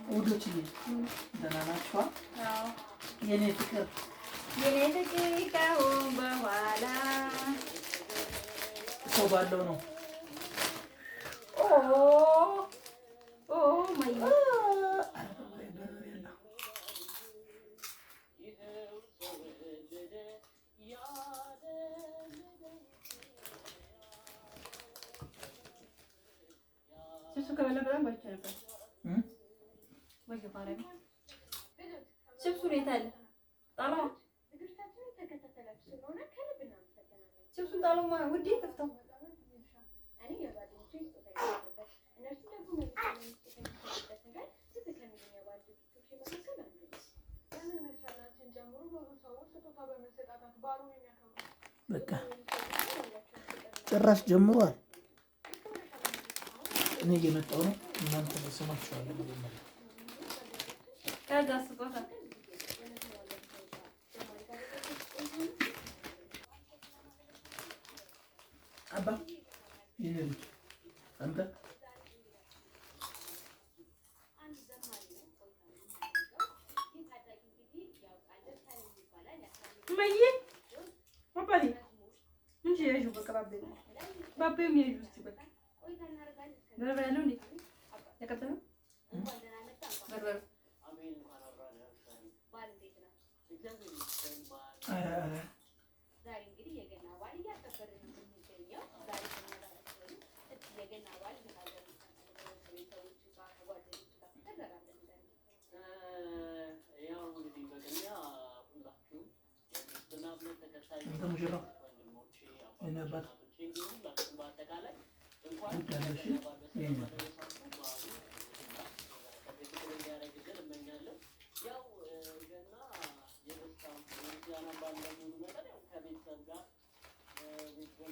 ውዶችዬ ደህና ናችኋ? የኔ ፍቅር ከአሁን በኋላ ሰው ባለው ነው። ችብሱን የት አለ? ጣላው ችብሱን ጣላው ማለት ውዴ ከፍተው በቃ ጭራሽ ጀምሯል። እኔ እየመጣሁ ነው። እናንተ ተሰማችኋል። ከዛ ስጦታ አባ ይሄ አንተ ማዬ አባቴ እንጂ ያዩ በቃ ባቤም ያዩ እስቲ በቃ በርበሬ ያለው እንዴ ተከተለው በርበሬ ሙሽራው የነባት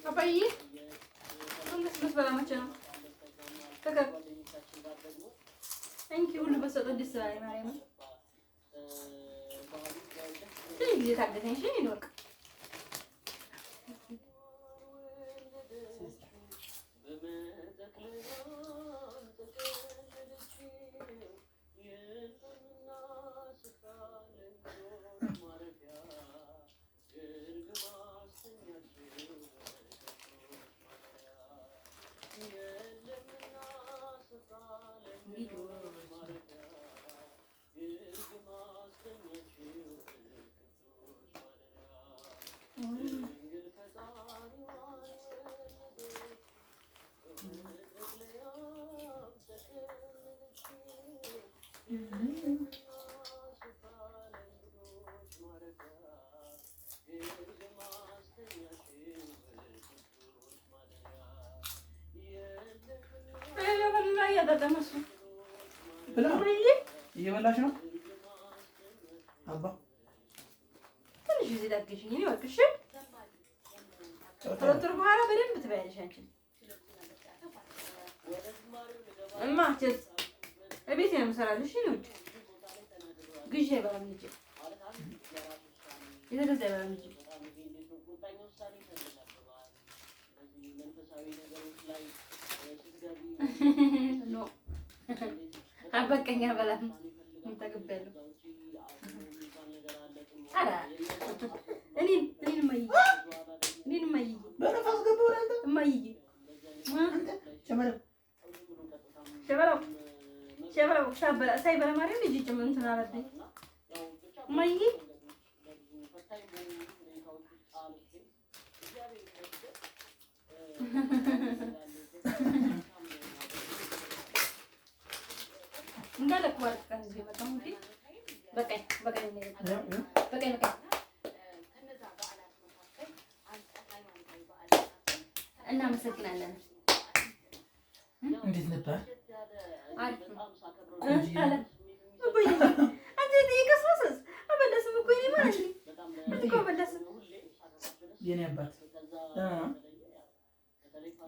አባዬ መስበላ መቼ ነው? ፍቅር እንኪ ሁሉ በሰጠ ደስ ይላል። ማርያም ትንሽ ጊዜ ታገሰኝ። እሺ ነው በቃ እየበላሽ ነው አባ ትንሽ ጊዜ ታገሽኝ። እኔ እባክሽ ከወጥር በኋላ በደንብ ትበያለሽ አንቺ እማ ቸስ እቤት ነው የምሰራልሽ ነው ግዢ አይበላም ልጅ የተገዛ አይበላም ልጅ ኖ አበቀኛ በላም እንተገበሉ አራ እኔን ማይ በነፋስ ገባው አንተ ማይ አንተ ሸመረው ሻበላ ሳይበላ ማርያም ልጅ ጭምን እንትን አለብኝ ማይ እንዳለ ኳርት ከዚህ በጣም እንዴ በቀኝ እናመሰግናለን። እንዴት ነበር? አሪፍ ነው። አንተ ይከስመስስ አበለስም እኮ እኔ ማለት ነው እኮ አበለስም የኔ አባት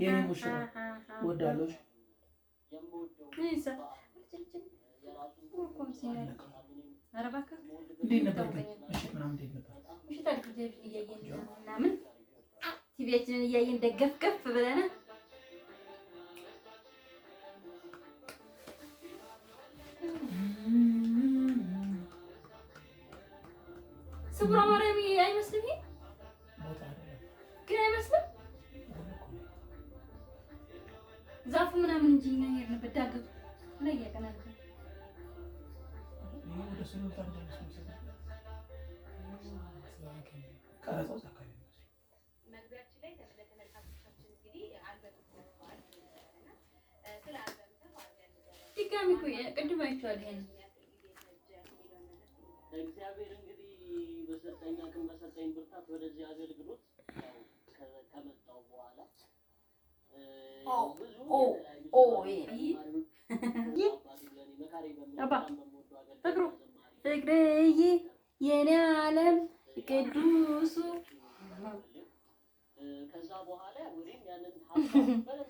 የኔ ሙሽራ ወዳሎሽ እንዴት ነበር? ምሽት ምናምን እንዴት ነበር? ምሽት አሪፍ እያየን ምናምን ቲቪያችንን እያየን ደገፍገፍ ብለን ስውሯ ማርያም አይመስልም? ይሄ ቦታ አይደለም ግን አይመስልም? ዛፉ ምናምን እንጂ ነው የሄድንበት ዳገቱ ላይ ያቀናል። ይሄ ወደ ሱሉልታ እንደምስ መሰለኝ ቀረጻው አካባቢ መግቢያችን ላይ ለተመልካቾቻችን እንግዲህ አልበም ተወጥቷል እና ስለ አልበም ድጋሚ እኮ ቅድም አይቼዋለሁ። ይሄን እግዚአብሔር እንግዲህ በሰጠኝ አቅም በሰጠኝ ብርታት ወደዚህ አገልግሎት ከመጣሁ በኋላ ፍቅርዬ የኔ ዓለም ቅዱሱ ከዛ በኋላ ወይም ያንን ሀሳብ